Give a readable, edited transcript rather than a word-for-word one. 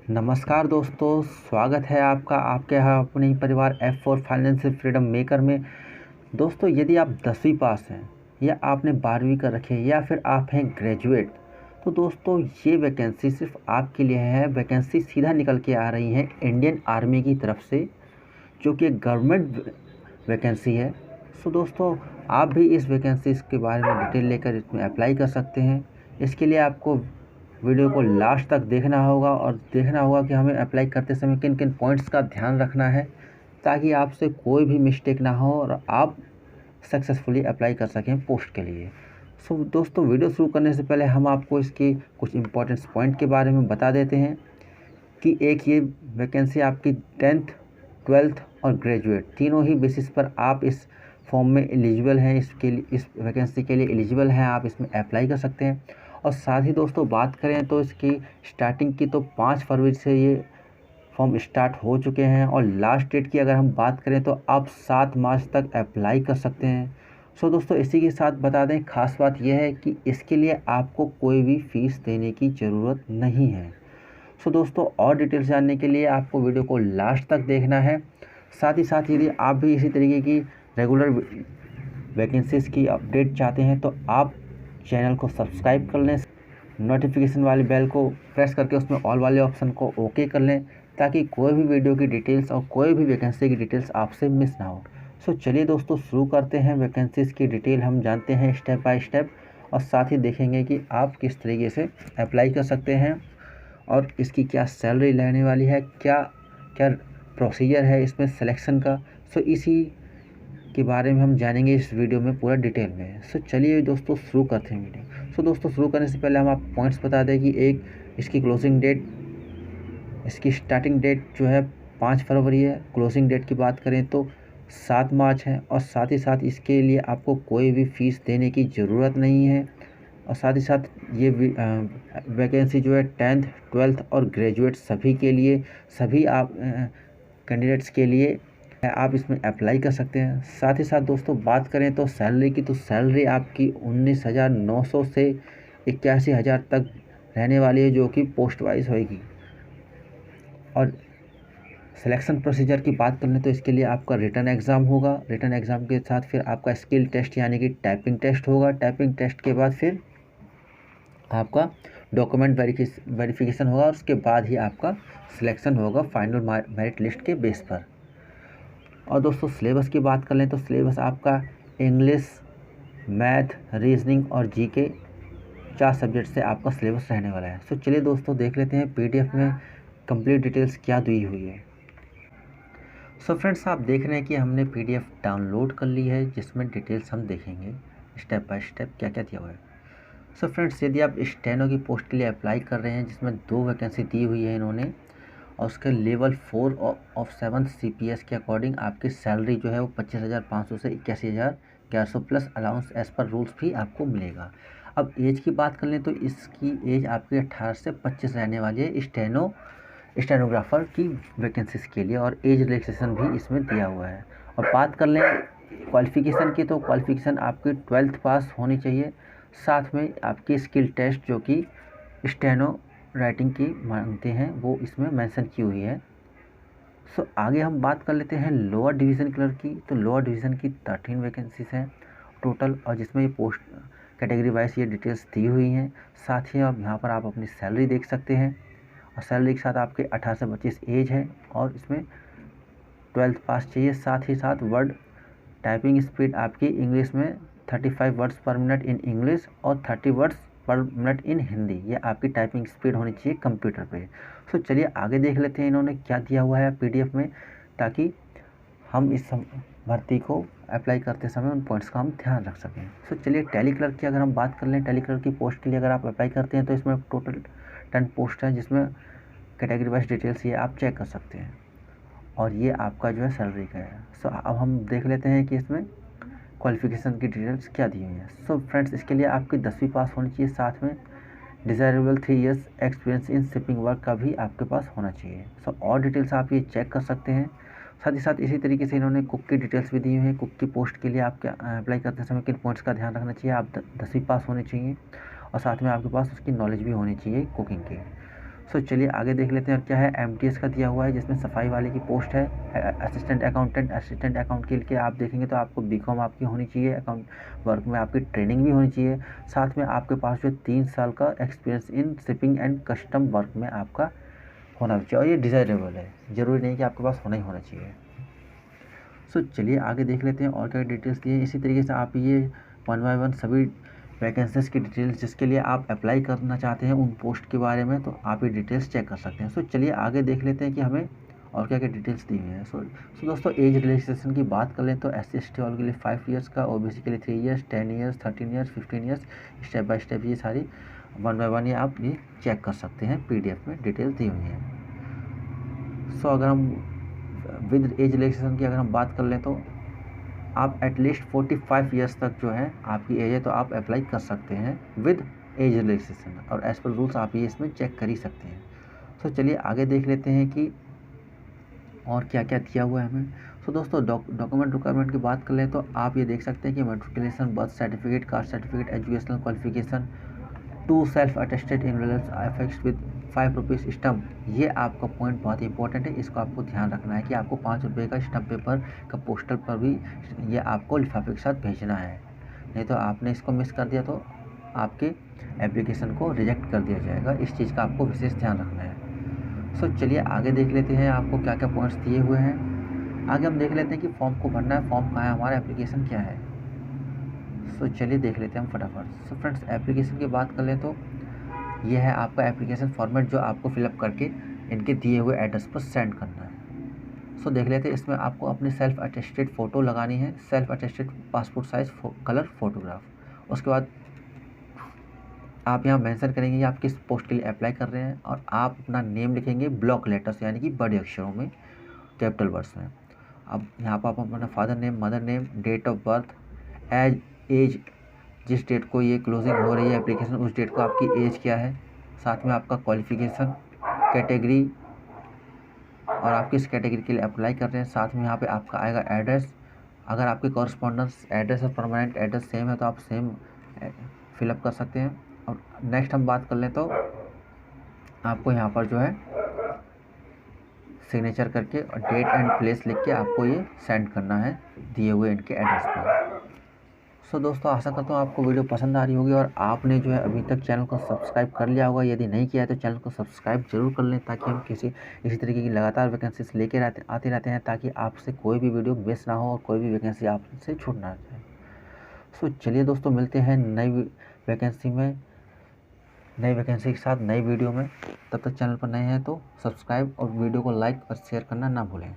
नमस्कार दोस्तों, स्वागत है आपका आपके यहाँ अपने ही परिवार F for financial freedom maker में। दोस्तों, यदि आप 10वीं पास हैं या आपने 12वीं कर रखी है या फिर आप हैं ग्रेजुएट, तो दोस्तों ये वैकेंसी सिर्फ आपके लिए है। वैकेंसी सीधा निकल के आ रही है इंडियन आर्मी की तरफ से, जो कि एक गवर्नमेंट वैकेंसी है। सो दोस्तों, आप भी इस वैकेंसी के बारे में डिटेल लेकर इसमें अप्लाई कर सकते हैं। इसके लिए आपको वीडियो को लास्ट तक देखना होगा और देखना होगा कि हमें अप्लाई करते समय किन किन पॉइंट्स का ध्यान रखना है, ताकि आपसे कोई भी मिस्टेक ना हो और आप सक्सेसफुली अप्लाई कर सकें पोस्ट के लिए। सो दोस्तों, वीडियो शुरू करने से पहले हम आपको इसकी कुछ इंपॉर्टेंट पॉइंट के बारे में बता देते हैं कि एक ये वैकेंसी आपकी 10th 12th और ग्रेजुएट तीनों ही बेसिस पर आप इस फॉर्म में एलिजिबल हैं। इसके लिए इस वैकेंसी के लिए एलिजिबल हैं, आप इसमें अप्लाई कर सकते हैं। और साथ ही दोस्तों, बात करें तो इसकी स्टार्टिंग की तो 5 फरवरी से ये फॉर्म स्टार्ट हो चुके हैं, और लास्ट डेट की अगर हम बात करें तो आप 7 मार्च तक अप्लाई कर सकते हैं। सो दोस्तों, इसी के साथ बता दें, ख़ास बात यह है कि इसके लिए आपको कोई भी फ़ीस देने की ज़रूरत नहीं है। सो दोस्तों, और डिटेल्स जानने के लिए आपको वीडियो को लास्ट तक देखना है। साथ ही साथ यदि आप भी इसी तरीके की रेगुलर वैकेंसीज़ की अपडेट चाहते हैं तो आप चैनल को सब्सक्राइब कर लें, नोटिफिकेशन वाली बेल को प्रेस करके उसमें ऑल वाले ऑप्शन को ओके कर लें, ताकि कोई भी वीडियो की डिटेल्स और कोई भी वैकेंसी की डिटेल्स आपसे मिस ना हो। सो चलिए दोस्तों, शुरू करते हैं। वैकेंसीज़ की डिटेल हम जानते हैं स्टेप बाय स्टेप, और साथ ही देखेंगे कि आप किस तरीके से अप्लाई कर सकते हैं और इसकी क्या सैलरी लेने वाली है, क्या क्या प्रोसीजर है इसमें सिलेक्शन का। सो इसी के बारे में हम जानेंगे इस वीडियो में पूरा डिटेल में। सो चलिए दोस्तों, शुरू करते हैं वीडियो। सो दोस्तों, शुरू करने से पहले हम आपको पॉइंट्स बता दें कि एक, इसकी क्लोजिंग डेट, इसकी स्टार्टिंग डेट जो है 5 फरवरी है। क्लोजिंग डेट की बात करें तो 7 मार्च है, और साथ ही साथ इसके लिए आपको कोई भी फ़ीस देने की ज़रूरत नहीं है। और साथ ही साथ ये वैकेंसी जो है 10th 12th और ग्रेजुएट सभी के लिए, सभी आप कैंडिडेट्स के लिए आप इसमें अप्लाई कर सकते हैं। साथ ही साथ दोस्तों, बात करें तो सैलरी की, तो सैलरी आपकी 19,900 से 81,000 तक रहने वाली है, जो कि पोस्ट वाइज होगी। और सिलेक्शन प्रोसीजर की बात करें तो इसके लिए आपका रिटन एग्ज़ाम होगा। रिटन एग्ज़ाम के साथ फिर आपका स्किल टेस्ट यानी कि टाइपिंग टेस्ट होगा। टाइपिंग टेस्ट के बाद फिर आपका डॉक्यूमेंट वेरिफिकेशन होगा, और उसके बाद ही आपका सिलेक्शन होगा फाइनल मेरिट लिस्ट के बेस पर। और दोस्तों, सिलेबस की बात कर लें तो सिलेबस आपका इंग्लिश, मैथ, रीजनिंग और जीके 4 सब्जेक्ट से आपका सिलेबस रहने वाला है। सो चलिए दोस्तों, देख लेते हैं पीडीएफ में कंप्लीट डिटेल्स क्या दी हुई है। सो फ्रेंड्स, आप देख रहे हैं कि हमने पीडीएफ डाउनलोड कर ली है, जिसमें डिटेल्स हम देखेंगे स्टेप बाय स्टेप क्या क्या दिया हुआ है। सो फ्रेंड्स, यदि आप स्टेनो की पोस्ट के लिए अप्लाई कर रहे हैं, जिसमें 2 वैकेंसी दी हुई है इन्होंने, और उसके लेवल 4 ऑफ 7th CPS के अकॉर्डिंग आपकी सैलरी जो है वो 25,500 से 81,1100 plus allowance as per rules भी आपको मिलेगा। अब एज की बात कर लें तो इसकी एज आपकी 18 से 25 रहने वाली है स्टेनोग्राफर की वैकेंसीज के लिए, और एज रिलैक्सेशन भी इसमें दिया हुआ है। और बात कर लें क्वालिफ़िकेशन की, तो क्वालिफ़िकेशन आपकी 12th पास होनी चाहिए। साथ में आपकी स्किल टेस्ट जो कि स्टेनो राइटिंग की मांगते हैं, वो इसमें मेंशन की हुई है। सो आगे हम बात कर लेते हैं लोअर डिवीज़न क्लर्क की। तो लोअर डिवीज़न की 13 वैकेंसीज हैं टोटल, और जिसमें ये पोस्ट कैटेगरी वाइज ये डिटेल्स दी हुई हैं। साथ ही आप यहाँ पर आप अपनी सैलरी देख सकते हैं, और सैलरी के साथ आपके 18 से 25 एज है, और इसमें 12th पास चाहिए। साथ ही साथ वर्ड टाइपिंग स्पीड आपकी इंग्लिश में 35 वर्ड्स पर मिनट इन इंग्लिश और 30 वर्ड्स पर मिनट इन हिंदी, ये आपकी टाइपिंग स्पीड होनी चाहिए कंप्यूटर पे। सो चलिए आगे देख लेते हैं इन्होंने क्या दिया हुआ है पीडीएफ में, ताकि हम इस भर्ती को अप्लाई करते समय उन पॉइंट्स का हम ध्यान रख सकें। सो चलिए, टेली क्लर्क की अगर हम बात कर लें, टेली क्लर्क की पोस्ट के लिए अगर आप अप्लाई करते हैं तो इसमें टोटल 10 पोस्ट है, जिसमें कैटेगरी वाइज डिटेल्स ये आप चेक कर सकते हैं, और ये आपका जो है सैलरी का है। सो अब हम देख लेते हैं कि इसमें क्वालिफ़िकेशन की डिटेल्स क्या दी हुई हैं। सो फ्रेंड्स, इसके लिए आपकी 10वीं पास होनी चाहिए, साथ में desirable 3 years experience in shipping work का भी आपके पास होना चाहिए। सो और डिटेल्स आप ये चेक कर सकते हैं। साथ ही साथ इसी तरीके से इन्होंने कुक की डिटेल्स भी दी हुई हैं। कुक की पोस्ट के लिए आपके अप्लाई करते समय किन पॉइंट्स का ध्यान रखना चाहिए, आप 10वीं पास होनी चाहिए, और साथ में आपके पास उसकी नॉलेज भी होनी चाहिए कुकिंग की। सो चलिए आगे देख लेते हैं और क्या है। एमटीएस का दिया हुआ है जिसमें सफाई वाले की पोस्ट है, असिस्टेंट अकाउंटेंट। असिस्टेंट अकाउंट के लिए आप देखेंगे तो आपको बीकॉम आपकी होनी चाहिए, अकाउंट वर्क में आपकी ट्रेनिंग भी होनी चाहिए, साथ में आपके पास जो 3 साल का experience in shipping and custom work में आपका होना चाहिए, और ये डिज़ायरेबल है, ज़रूरी नहीं कि आपके पास होना ही होना चाहिए। सो चलिए आगे देख लेते हैं और क्या डिटेल्स दिए हैं। इसी तरीके से आप ये 1 बाय 1 सभी वैकेंसीज़ की डिटेल्स जिसके लिए आप अप्लाई करना चाहते हैं उन पोस्ट के बारे में, तो आप ये डिटेल्स चेक कर सकते हैं। सो चलिए आगे देख लेते हैं कि हमें और क्या क्या डिटेल्स दी हुई हैं। सो दोस्तों एज रिलैक्सेशन की बात कर लें तो SC/ST वालों के लिए 5 ईयर्स का, OBC के लिए 3 years, 10 years, 13 years, 15 years, step by step ये सारी 1 बाय 1 ये आप ये चेक कर सकते हैं, PDF में डिटेल्स दी हुई हैं। सो अगर हम विद एज रिलैक्सेशन की अगर हम बात कर लें तो आप एटलीस्ट 45 ईयर्स तक जो है आपकी एज है तो आप अप्लाई कर सकते हैं विद एज रिलैक्सेशन, और एज़ पर रूल्स आप ये इसमें चेक कर ही सकते हैं। सो चलिए आगे देख लेते हैं कि और क्या क्या दिया हुआ है हमें। सो दोस्तों डॉक्यूमेंट रिक्वायरमेंट की बात कर लें तो आप ये देख सकते हैं कि matriculation, birth certificate, caste certificate, educational qualification, 2 self attested involve affects with 5 rupees stump. ये आपका पॉइंट बहुत इंपॉर्टेंट है, इसको आपको ध्यान रखना है कि आपको 5 रुपये का स्टम्प पेपर का पोस्टल पर भी ये आपको लिफाफे के साथ भेजना है, नहीं तो आपने इसको मिस कर दिया तो आपके एप्लीकेशन को रिजेक्ट कर दिया जाएगा। इस चीज़ का आपको विशेष ध्यान रखना है। सो चलिए आगे देख लेते हैं आपको क्या क्या पॉइंट्स दिए हुए हैं। आगे हम देख लेते हैं कि फॉर्म को भरना है, फॉर्म कहाँ है, हमारा एप्लीकेशन क्या है। सो चलिए देख लेते हैं हम फटाफट। सो फ्रेंड्स एप्लीकेशन की बात कर लें तो ये है आपका एप्लीकेशन फॉर्मेट जो आपको फिलअप करके इनके दिए हुए एड्रेस पर सेंड करना है। सो देख लेते हैं, इसमें आपको अपनी सेल्फ अटेस्टेड फ़ोटो लगानी है, self attested passport size colour photograph. उसके बाद आप यहाँ मेंशन करेंगे कि आप किस पोस्ट के लिए अप्लाई कर रहे हैं, और आप अपना नेम लिखेंगे ब्लॉक लेटर्स यानी कि बड़े अक्षरों में, कैपिटल वर्ड्स में। अब यहाँ पर आप अपना father name, mother name, date of birth, age जिस डेट को ये क्लोजिंग हो रही है एप्लीकेशन उस डेट को आपकी एज क्या है, साथ में आपका क्वालिफ़िकेशन, कैटेगरी और आप किस कैटेगरी के लिए अप्लाई कर रहे हैं, साथ में यहाँ पे आपका आएगा एड्रेस। अगर आपके कॉरस्पॉन्डेंस एड्रेस और परमानेंट एड्रेस सेम है तो आप सेम फिलअप कर सकते हैं। और नेक्स्ट हम बात कर लें तो आपको यहाँ पर जो है सिग्नेचर करके और डेट एंड प्लेस लिख के आपको ये सेंड करना है दिए हुए इनके एड्रेस पर। सो दोस्तों आशा करता हूँ आपको वीडियो पसंद आ रही होगी और आपने जो है अभी तक चैनल को सब्सक्राइब कर लिया होगा। यदि नहीं किया है तो चैनल को सब्सक्राइब जरूर कर लें ताकि हम इसी तरीके की लगातार वैकेंसीज लेके आते रहते हैं, ताकि आपसे कोई भी वीडियो मिस ना हो और कोई भी वैकेंसी आपसे छूट ना जाए। सो चलिए दोस्तों मिलते हैं नई वैकेंसी के साथ नई वीडियो में। तब तक चैनल पर नए हैं तो सब्सक्राइब और वीडियो को लाइक और शेयर करना ना भूलें।